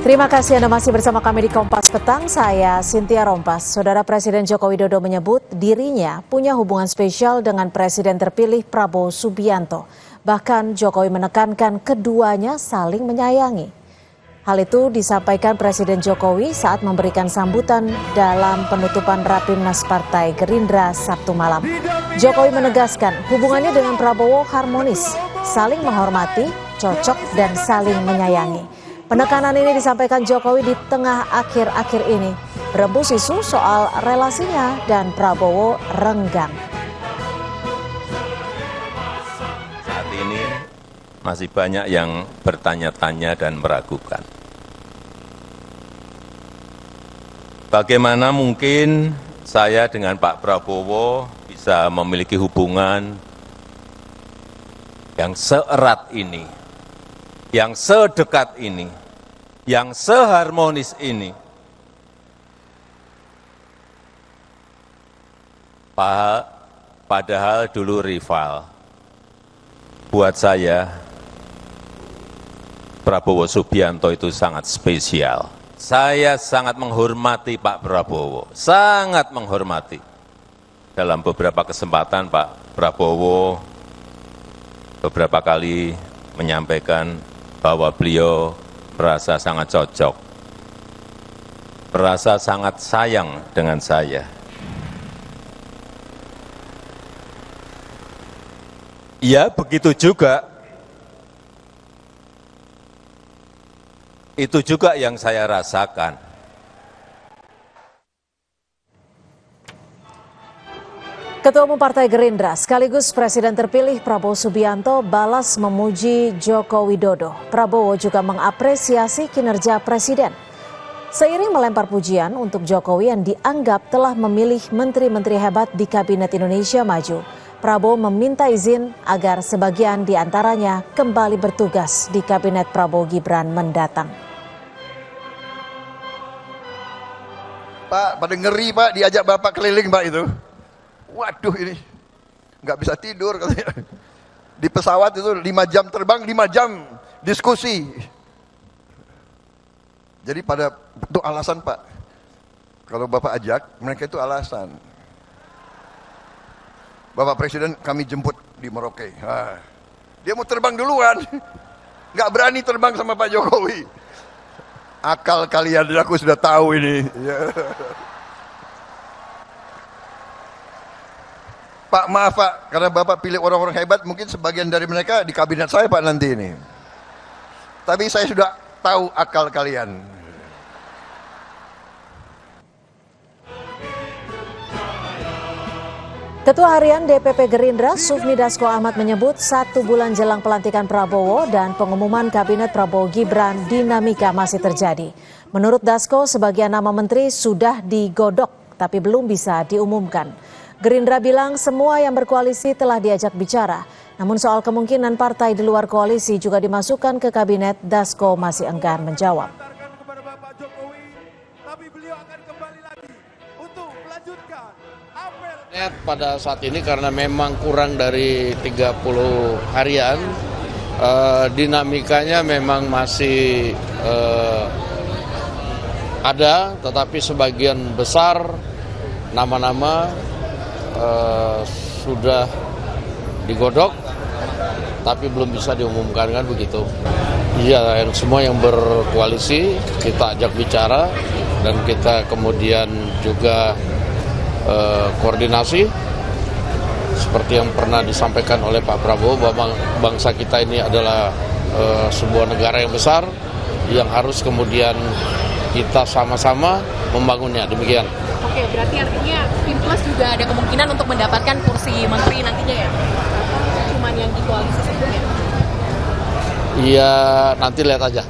Terima kasih Anda masih bersama kami di Kompas Petang, saya Cynthia Rompas. Saudara Presiden Joko Widodo menyebut dirinya punya hubungan spesial dengan Presiden terpilih Prabowo Subianto. Bahkan Jokowi menekankan keduanya saling menyayangi. Hal itu disampaikan Presiden Jokowi saat memberikan sambutan dalam penutupan Rapimnas Partai Gerindra Sabtu malam. Jokowi menegaskan hubungannya dengan Prabowo harmonis, saling menghormati, cocok dan saling menyayangi. Penekanan ini disampaikan Jokowi di tengah akhir-akhir ini berebus isu soal relasinya dan Prabowo renggang. Saat ini masih banyak yang bertanya-tanya dan meragukan. Bagaimana mungkin saya dengan Pak Prabowo bisa memiliki hubungan yang seerat ini, yang sedekat ini, yang seharmonis ini. Padahal dulu rival. Buat saya, Prabowo Subianto itu sangat spesial. Saya sangat menghormati Pak Prabowo, sangat menghormati. Dalam beberapa kesempatan Pak Prabowo beberapa kali menyampaikan bahwa beliau merasa sangat cocok, merasa sangat sayang dengan saya. Ya, begitu juga. Itu juga yang saya rasakan. Ketua Umum Partai Gerindra sekaligus Presiden terpilih Prabowo Subianto balas memuji Joko Widodo. Prabowo juga mengapresiasi kinerja Presiden. Seiring melempar pujian untuk Jokowi yang dianggap telah memilih menteri-menteri hebat di Kabinet Indonesia Maju, Prabowo meminta izin agar sebagian di antaranya kembali bertugas di Kabinet Prabowo Gibran mendatang. Pak, pada ngeri Pak, diajak Bapak keliling Pak itu. Waduh ini, nggak bisa tidur katanya. Di pesawat itu 5 jam terbang, 5 jam diskusi. Jadi pada itu alasan Pak. Kalau Bapak ajak, mereka itu alasan. Bapak Presiden kami jemput di Merauke. Dia mau terbang duluan. Nggak berani terbang sama Pak Jokowi. Akal kalian, aku sudah tahu ini. Pak maaf Pak, karena Bapak pilih orang-orang hebat, mungkin sebagian dari mereka di kabinet saya Pak nanti ini. Tapi saya sudah tahu akal kalian. Ketua Harian DPP Gerindra Sufmi Dasko Ahmad menyebut 1 bulan jelang pelantikan Prabowo dan pengumuman Kabinet Prabowo Gibran, dinamika masih terjadi. Menurut Dasko, sebagian nama menteri sudah digodok tapi belum bisa diumumkan. Gerindra bilang semua yang berkoalisi telah diajak bicara. Namun soal kemungkinan partai di luar koalisi juga dimasukkan ke kabinet, Dasko masih enggan menjawab. Pada saat ini karena memang kurang dari 30 harian, dinamikanya memang masih ada, tetapi sebagian besar nama-nama sudah digodok, tapi belum bisa diumumkan, kan begitu. Iya, semua yang berkoalisi kita ajak bicara dan kita kemudian juga koordinasi seperti yang pernah disampaikan oleh Pak Prabowo bahwa bangsa kita ini adalah sebuah negara yang besar yang harus kemudian kita sama-sama membangunnya, demikian. Oke, berarti artinya Tim Plus juga ada kemungkinan untuk mendapatkan kursi menteri nantinya ya? Cuman yang di koalisi sebelumnya? Iya, nanti lihat aja.